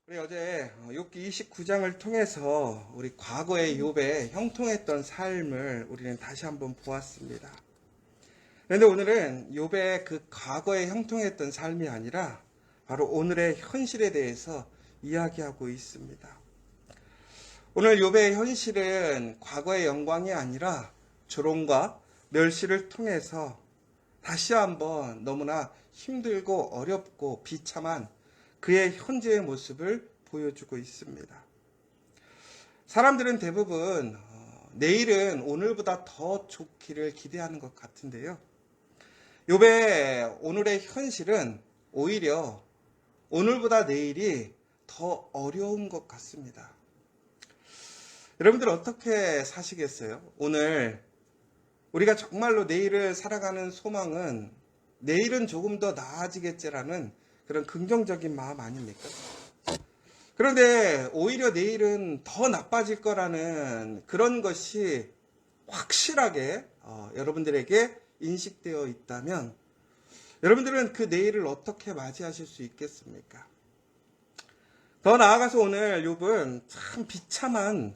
우리 어제 욥기 29장을 통해서 우리 과거의 욥의 형통했던 삶을 우리는 다시 한번 보았습니다. 그런데 오늘은 욥의 그 과거의 형통했던 삶이 아니라 바로 오늘의 현실에 대해서 이야기하고 있습니다. 오늘 욥의 현실은 과거의 영광이 아니라 조롱과 멸시를 통해서 다시 한번 너무나 힘들고 어렵고 비참한 그의 현재의 모습을 보여주고 있습니다. 사람들은 대부분 내일은 오늘보다 더 좋기를 기대하는 것 같은데요. 욥의 오늘의 현실은 오히려 오늘보다 내일이 더 어려운 것 같습니다. 여러분들 어떻게 사시겠어요? 오늘 우리가 정말로 내일을 살아가는 소망은 내일은 조금 더 나아지겠지라는 그런 긍정적인 마음 아닙니까? 그런데 오히려 내일은 더 나빠질 거라는 그런 것이 확실하게 여러분들에게 인식되어 있다면 여러분들은 그 내일을 어떻게 맞이하실 수 있겠습니까? 더 나아가서 오늘 욥은 참 비참한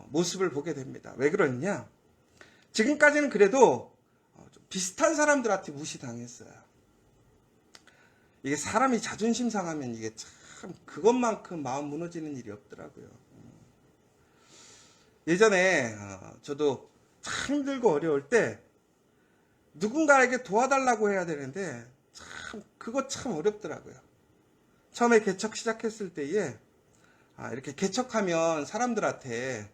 모습을 보게 됩니다. 왜 그러냐? 지금까지는 그래도 좀 비슷한 사람들한테 무시당했어요. 이게 사람이 자존심 상하면 이게 참 그것만큼 마음 무너지는 일이 없더라고요. 예전에 저도 참 힘들고 어려울 때 누군가에게 도와달라고 해야 되는데 그거 참 어렵더라고요. 처음에 개척 시작했을 때에 이렇게 개척하면 사람들한테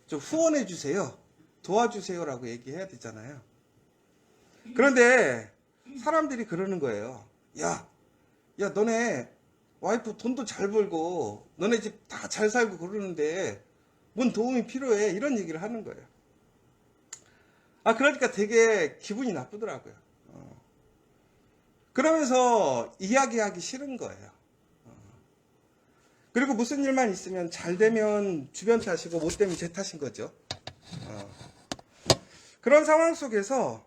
좀 후원해 주세요, 도와주세요라고 얘기해야 되잖아요. 그런데 사람들이 그러는 거예요. 야, 너네 와이프 돈도 잘 벌고 너네 집 다 잘 살고 그러는데 뭔 도움이 필요해? 이런 얘기를 하는 거예요. 그러니까 되게 기분이 나쁘더라고요. 그러면서 이야기하기 싫은 거예요. 그리고 무슨 일만 있으면 잘 되면 주변 탓이고 못 되면 제 탓인 거죠. 그런 상황 속에서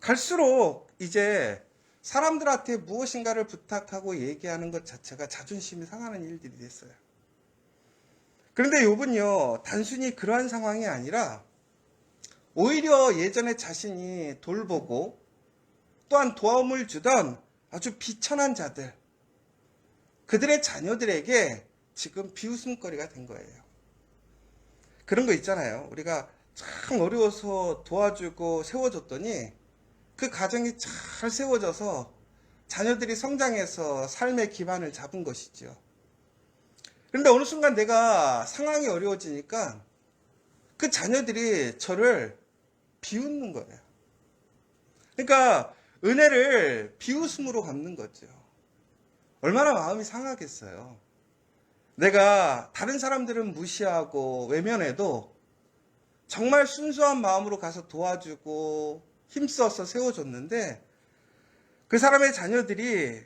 갈수록 이제 사람들한테 무엇인가를 부탁하고 얘기하는 것 자체가 자존심이 상하는 일들이 됐어요. 그런데 욥은요, 단순히 그러한 상황이 아니라 오히려 예전에 자신이 돌보고 또한 도움을 주던 아주 비천한 자들, 그들의 자녀들에게 지금 비웃음거리가 된 거예요. 그런 거 있잖아요. 우리가 참 어려워서 도와주고 세워줬더니 그 가정이 잘 세워져서 자녀들이 성장해서 삶의 기반을 잡은 것이죠. 그런데 어느 순간 내가 상황이 어려워지니까 그 자녀들이 저를 비웃는 거예요. 그러니까 은혜를 비웃음으로 갚는 거죠. 얼마나 마음이 상하겠어요. 내가 다른 사람들은 무시하고 외면해도 정말 순수한 마음으로 가서 도와주고 힘써서 세워줬는데 그 사람의 자녀들이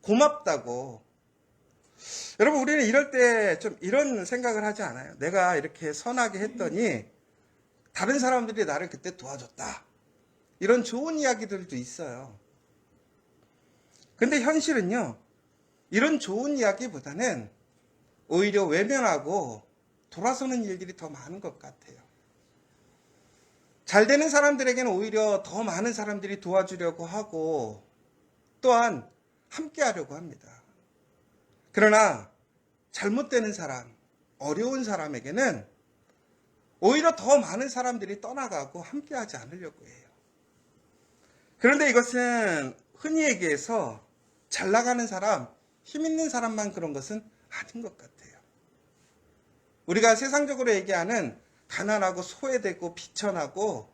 고맙다고. 여러분, 우리는 이럴 때 좀 이런 생각을 하지 않아요? 내가 이렇게 선하게 했더니 다른 사람들이 나를 그때 도와줬다, 이런 좋은 이야기들도 있어요. 근데 현실은요, 이런 좋은 이야기보다는 오히려 외면하고 돌아서는 일들이 더 많은 것 같아요. 잘 되는 사람들에게는 오히려 더 많은 사람들이 도와주려고 하고 또한 함께 하려고 합니다. 그러나 잘못되는 사람, 어려운 사람에게는 오히려 더 많은 사람들이 떠나가고 함께 하지 않으려고 해요. 그런데 이것은 흔히 얘기해서 잘 나가는 사람, 힘 있는 사람만 그런 것은 아닌 것 같아요. 우리가 세상적으로 얘기하는 가난하고 소외되고 비천하고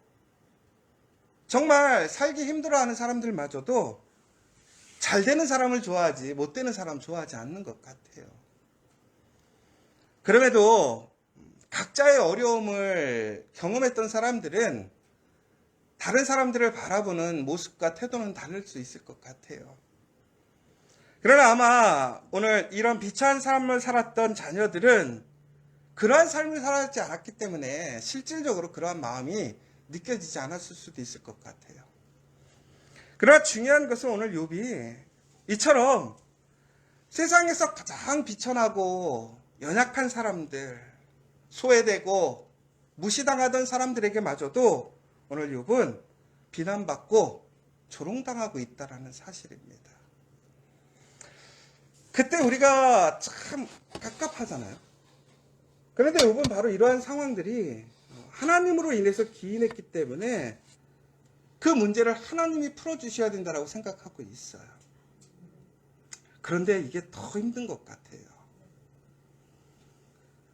정말 살기 힘들어하는 사람들마저도 잘 되는 사람을 좋아하지 못 되는 사람 좋아하지 않는 것 같아요. 그럼에도 각자의 어려움을 경험했던 사람들은 다른 사람들을 바라보는 모습과 태도는 다를 수 있을 것 같아요. 그러나 아마 오늘 이런 비참한 삶을 살았던 자녀들은 그러한 삶을 살았지 않았기 때문에 실질적으로 그러한 마음이 느껴지지 않았을 수도 있을 것 같아요. 그러나 중요한 것은 오늘 욥이 이처럼 세상에서 가장 비천하고 연약한 사람들, 소외되고 무시당하던 사람들에게마저도 오늘 욥은 비난받고 조롱당하고 있다는 사실입니다. 그때 우리가 참 갑갑하잖아요. 그런데 욥은 바로 이러한 상황들이 하나님으로 인해서 기인했기 때문에 그 문제를 하나님이 풀어주셔야 된다고 생각하고 있어요. 그런데 이게 더 힘든 것 같아요.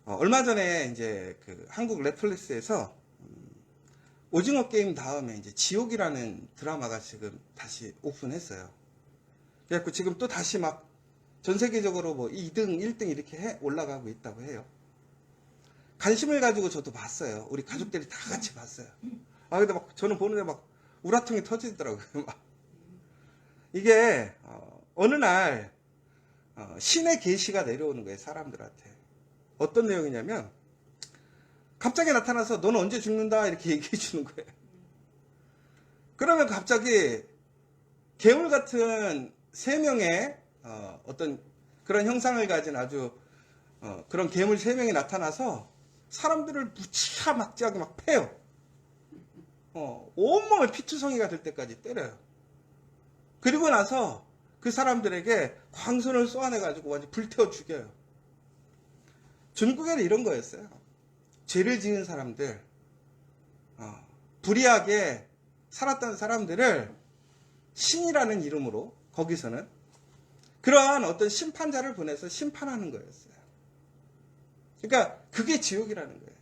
얼마 전에 이제 그 한국 넷플릭스에서 오징어 게임 다음에 이제 지옥이라는 드라마가 지금 다시 오픈했어요. 그래갖고 지금 또 다시 막 전 세계적으로 뭐 2등, 1등 이렇게 올라가고 있다고 해요. 관심을 가지고 저도 봤어요. 우리 가족들이 다 같이 봤어요. 근데 막 저는 보는데 막 우라통이 터지더라고요. 막. 이게 어느 날 신의 계시가 내려오는 거예요, 사람들한테. 어떤 내용이냐면 갑자기 나타나서 너는 언제 죽는다 이렇게 얘기해 주는 거예요. 그러면 갑자기 괴물 같은 3명의 어떤 그런 형상을 가진 아주 그런 괴물 3명이 나타나서 사람들을 무지막지하게 막 패요. 온몸을 피투성이가 될 때까지 때려요. 그리고 나서 그 사람들에게 광선을 쏘아내가지고 완전 불태워 죽여요. 중국에는 이런 거였어요. 죄를 지은 사람들, 불의하게 살았던 사람들을 신이라는 이름으로 거기서는 그러한 어떤 심판자를 보내서 심판하는 거였어요. 그러니까 그게 지옥이라는 거예요.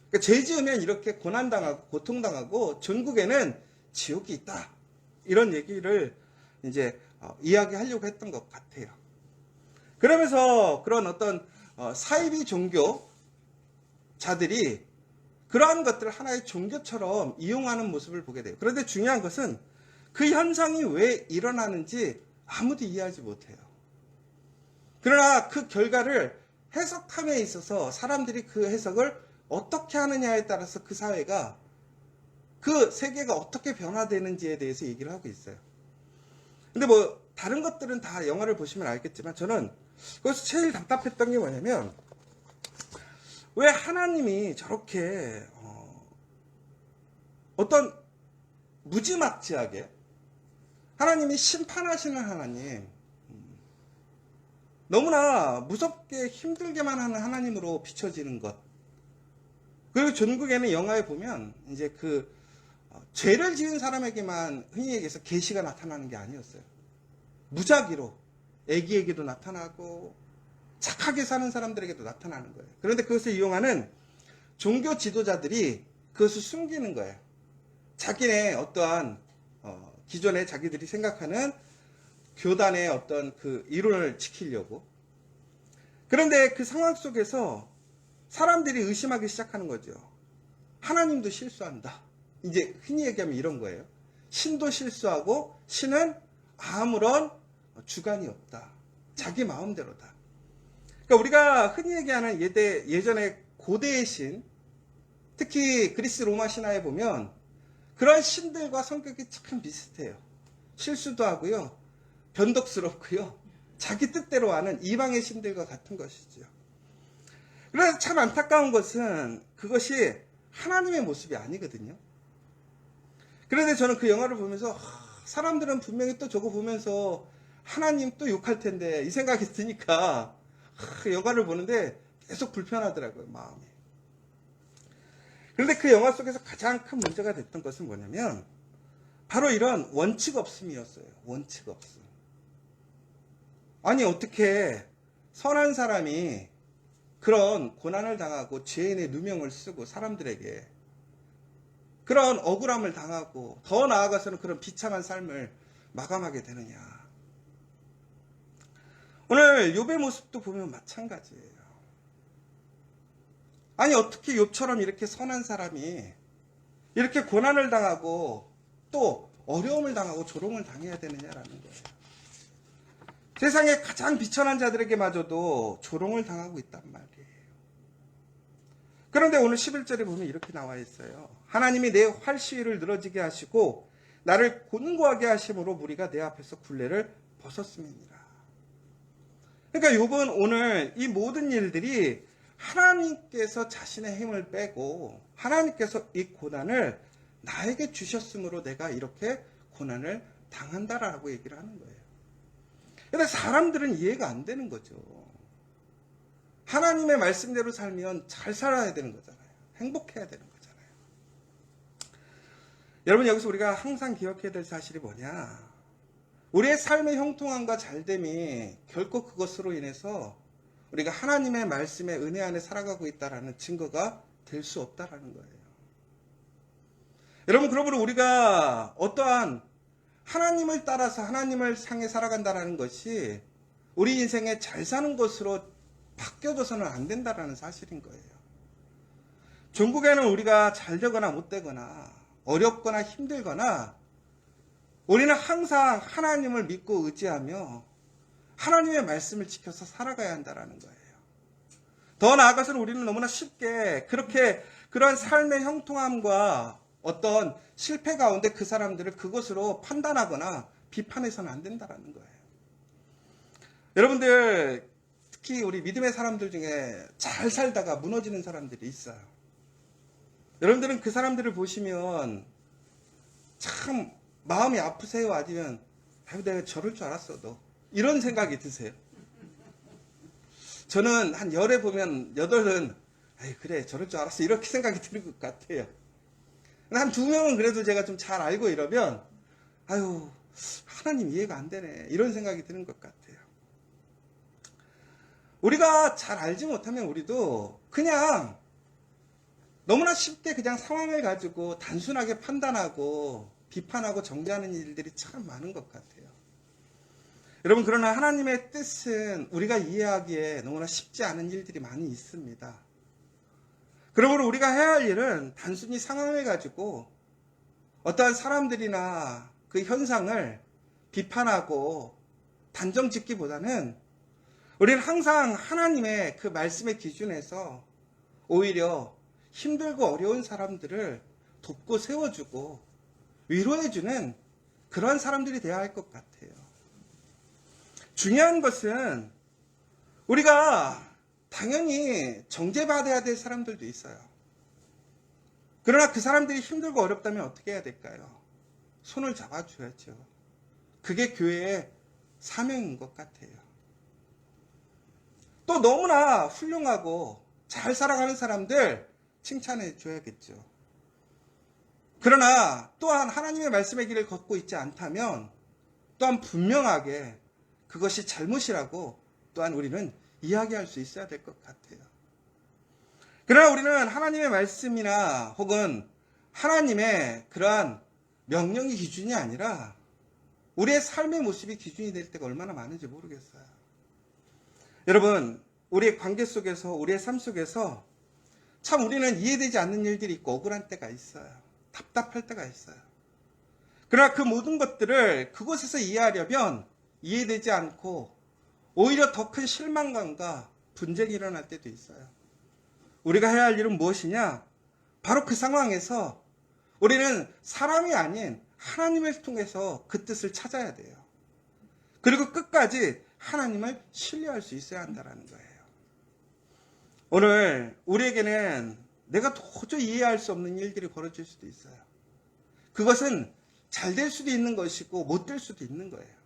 그러니까 죄 지으면 이렇게 고난당하고 고통당하고 전국에는 지옥이 있다. 이런 얘기를 이제 이야기하려고 했던 것 같아요. 그러면서 그런 어떤 사이비 종교자들이 그러한 것들을 하나의 종교처럼 이용하는 모습을 보게 돼요. 그런데 중요한 것은 그 현상이 왜 일어나는지 아무도 이해하지 못해요. 그러나 그 결과를 해석함에 있어서 사람들이 그 해석을 어떻게 하느냐에 따라서 그 사회가, 그 세계가 어떻게 변화되는지에 대해서 얘기를 하고 있어요. 근데 뭐 다른 것들은 다 영화를 보시면 알겠지만 저는 그것이 제일 답답했던 게 뭐냐면 왜 하나님이 저렇게 어떤 무지막지하게 하나님이 심판하시는 하나님, 너무나 무섭게 힘들게만 하는 하나님으로 비춰지는 것. 그리고 전국에는 영화에 보면 이제 그 죄를 지은 사람에게만 흔히 얘기해서 계시가 나타나는 게 아니었어요. 무작위로 애기에게도 나타나고 착하게 사는 사람들에게도 나타나는 거예요. 그런데 그것을 이용하는 종교 지도자들이 그것을 숨기는 거예요. 자기네 어떠한 기존에 자기들이 생각하는 교단의 어떤 그 이론을 지키려고. 그런데 그 상황 속에서 사람들이 의심하기 시작하는 거죠. 하나님도 실수한다. 이제 흔히 얘기하면 이런 거예요. 신도 실수하고 신은 아무런 주관이 없다. 자기 마음대로다. 그러니까 우리가 흔히 얘기하는 예전에 고대의 신, 특히 그리스 로마 신화에 보면 그런 신들과 성격이 참 비슷해요. 실수도 하고요. 변덕스럽고요. 자기 뜻대로 하는 이방의 신들과 같은 것이죠. 그래서 참 안타까운 것은 그것이 하나님의 모습이 아니거든요. 그런데 저는 그 영화를 보면서 사람들은 분명히 또 저거 보면서 하나님 또 욕할 텐데 이 생각이 드니까 영화를 보는데 계속 불편하더라고요, 마음이. 그런데 그 영화 속에서 가장 큰 문제가 됐던 것은 뭐냐면 바로 이런 원칙 없음이었어요. 원칙 없음. 아니 어떻게 선한 사람이 그런 고난을 당하고 죄인의 누명을 쓰고 사람들에게 그런 억울함을 당하고 더 나아가서는 그런 비참한 삶을 마감하게 되느냐. 오늘 욥의 모습도 보면 마찬가지예요. 아니 어떻게 욥처럼 이렇게 선한 사람이 이렇게 고난을 당하고 또 어려움을 당하고 조롱을 당해야 되느냐라는 거예요. 세상에 가장 비천한 자들에게마저도 조롱을 당하고 있단 말이에요. 그런데 오늘 11절에 보면 이렇게 나와 있어요. 하나님이 내 활시위를 늘어지게 하시고 나를 곤고하게 하심으로 무리가 내 앞에서 굴레를 벗었음이니라. 그러니까 욥은 오늘 이 모든 일들이 하나님께서 자신의 힘을 빼고 하나님께서 이 고난을 나에게 주셨으므로 내가 이렇게 고난을 당한다라고 얘기를 하는 거예요. 근데 사람들은 이해가 안 되는 거죠. 하나님의 말씀대로 살면 잘 살아야 되는 거잖아요. 행복해야 되는 거잖아요. 여러분, 여기서 우리가 항상 기억해야 될 사실이 뭐냐? 우리의 삶의 형통함과 잘됨이 결코 그것으로 인해서 우리가 하나님의 말씀의 은혜 안에 살아가고 있다는 증거가 될 수 없다라는 거예요. 여러분, 그러므로 우리가 어떠한 하나님을 따라서 하나님을 향해 살아간다는 것이 우리 인생에 잘 사는 것으로 바뀌어져서는 안 된다는 사실인 거예요. 종국에는 우리가 잘 되거나 못 되거나 어렵거나 힘들거나 우리는 항상 하나님을 믿고 의지하며 하나님의 말씀을 지켜서 살아가야 한다는 거예요. 더 나아가서는 우리는 너무나 쉽게 그러한 삶의 형통함과 어떤 실패 가운데 그 사람들을 그것으로 판단하거나 비판해서는 안 된다는 거예요. 여러분들, 특히 우리 믿음의 사람들 중에 잘 살다가 무너지는 사람들이 있어요. 여러분들은 그 사람들을 보시면 참 마음이 아프세요? 아니면 내가 저럴 줄 알았어도 이런 생각이 드세요? 저는 한 10에 보면 8은 그래 저럴 줄 알았어 이렇게 생각이 드는 것 같아요. 한 2명은 그래도 제가 좀 잘 알고 이러면 하나님 이해가 안 되네 이런 생각이 드는 것 같아요. 우리가 잘 알지 못하면 우리도 그냥 너무나 쉽게 그냥 상황을 가지고 단순하게 판단하고 비판하고 정죄하는 일들이 참 많은 것 같아요. 여러분, 그러나 하나님의 뜻은 우리가 이해하기에 너무나 쉽지 않은 일들이 많이 있습니다. 그러므로 우리가 해야 할 일은 단순히 상황을 가지고 어떠한 사람들이나 그 현상을 비판하고 단정 짓기보다는 우리는 항상 하나님의 그 말씀의 기준에서 오히려 힘들고 어려운 사람들을 돕고 세워주고 위로해주는 그러한 사람들이 되어야 할 것 같아요. 중요한 것은 우리가 당연히 정죄받아야 될 사람들도 있어요. 그러나 그 사람들이 힘들고 어렵다면 어떻게 해야 될까요? 손을 잡아줘야죠. 그게 교회의 사명인 것 같아요. 또 너무나 훌륭하고 잘 살아가는 사람들 칭찬해 줘야겠죠. 그러나 또한 하나님의 말씀의 길을 걷고 있지 않다면 또한 분명하게 그것이 잘못이라고 또한 우리는 이야기할 수 있어야 될 것 같아요. 그러나 우리는 하나님의 말씀이나 혹은 하나님의 그러한 명령이 기준이 아니라 우리의 삶의 모습이 기준이 될 때가 얼마나 많은지 모르겠어요. 여러분, 우리의 관계 속에서 우리의 삶 속에서 참 우리는 이해되지 않는 일들이 있고 억울한 때가 있어요. 답답할 때가 있어요. 그러나 그 모든 것들을 그곳에서 이해하려면 이해되지 않고 오히려 더 큰 실망감과 분쟁이 일어날 때도 있어요. 우리가 해야 할 일은 무엇이냐? 바로 그 상황에서 우리는 사람이 아닌 하나님을 통해서 그 뜻을 찾아야 돼요. 그리고 끝까지 하나님을 신뢰할 수 있어야 한다는 거예요. 오늘 우리에게는 내가 도저히 이해할 수 없는 일들이 벌어질 수도 있어요. 그것은 잘 될 수도 있는 것이고 못 될 수도 있는 거예요.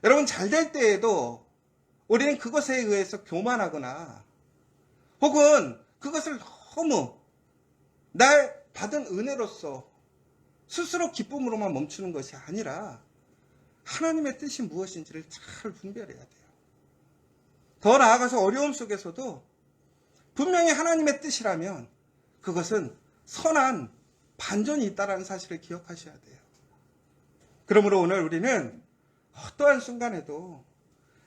여러분, 잘 될 때에도 우리는 그것에 의해서 교만하거나 혹은 그것을 너무 날 받은 은혜로서 스스로 기쁨으로만 멈추는 것이 아니라 하나님의 뜻이 무엇인지를 잘 분별해야 돼요. 더 나아가서 어려움 속에서도 분명히 하나님의 뜻이라면 그것은 선한 반전이 있다는 사실을 기억하셔야 돼요. 그러므로 오늘 우리는 어떠한 순간에도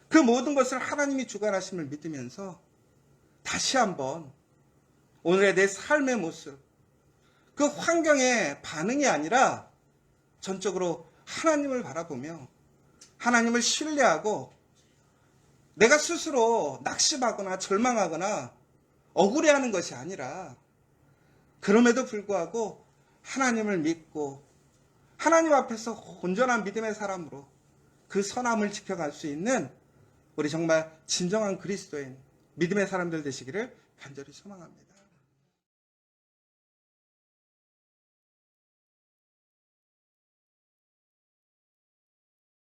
그 모든 것을 하나님이 주관하심을 믿으면서 다시 한번 오늘의 내 삶의 모습, 그 환경의 반응이 아니라 전적으로 하나님을 바라보며 하나님을 신뢰하고 내가 스스로 낙심하거나 절망하거나 억울해하는 것이 아니라 그럼에도 불구하고 하나님을 믿고 하나님 앞에서 온전한 믿음의 사람으로 그 선함을 지켜갈 수 있는 우리 정말 진정한 그리스도인, 믿음의 사람들 되시기를 간절히 소망합니다.